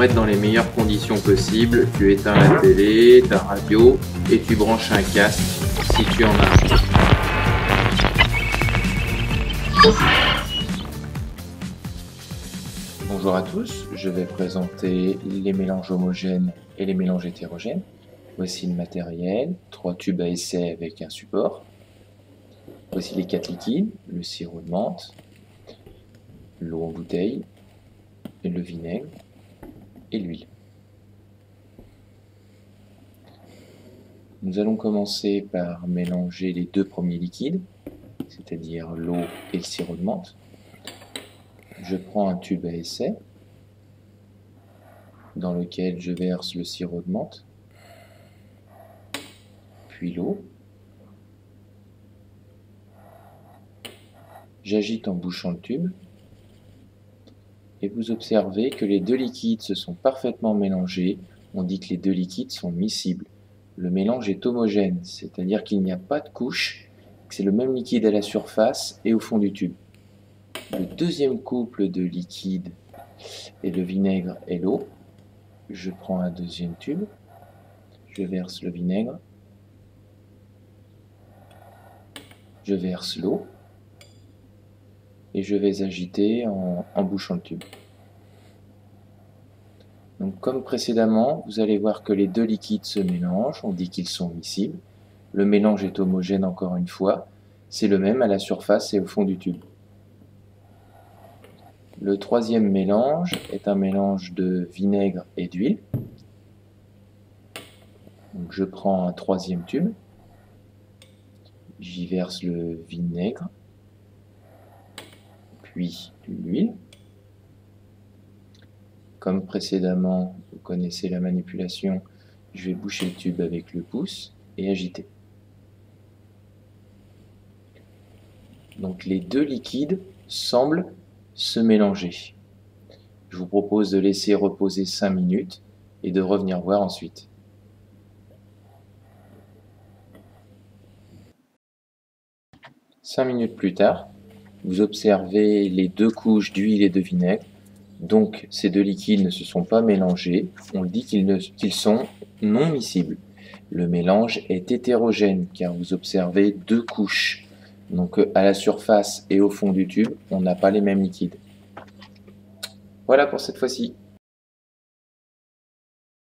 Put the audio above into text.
pour être dans les meilleures conditions possibles, tu éteins la télé, ta radio et tu branches un casque si tu en as. Bonjour à tous, je vais présenter les mélanges homogènes et les mélanges hétérogènes. Voici le matériel, 3 tubes à essai avec un support. Voici les 4 liquides, le sirop de menthe, l'eau en bouteille, le vinaigre et l'huile. Nous allons commencer par mélanger les 2 premiers liquides, c'est-à-dire l'eau et le sirop de menthe. Je prends un tube à essai dans lequel je verse le sirop de menthe, puis l'eau. J'agite en bouchant le tube et vous observez que les 2 liquides se sont parfaitement mélangés. On dit que les 2 liquides sont miscibles. Le mélange est homogène, c'est-à-dire qu'il n'y a pas de couche, que c'est le même liquide à la surface et au fond du tube. Le deuxième couple de liquide est le vinaigre et l'eau. Je prends un deuxième tube, je verse le vinaigre, je verse l'eau et je vais agiter en bouchant le tube. Donc comme précédemment, vous allez voir que les 2 liquides se mélangent, on dit qu'ils sont miscibles. Le mélange est homogène encore une fois, c'est le même à la surface et au fond du tube. Le troisième mélange est un mélange de vinaigre et d'huile. Donc je prends un troisième tube, j'y verse le vinaigre, puis l'huile. Comme précédemment, vous connaissez la manipulation, je vais boucher le tube avec le pouce et agiter. Donc les 2 liquides semblent se mélanger. Je vous propose de laisser reposer 5 minutes et de revenir voir ensuite. Cinq minutes plus tard, vous observez les 2 couches d'huile et de vinaigre. Donc ces 2 liquides ne se sont pas mélangés, on dit qu'ils sont non miscibles. Le mélange est hétérogène car vous observez 2 couches. Donc à la surface et au fond du tube, on n'a pas les mêmes liquides. Voilà pour cette fois-ci.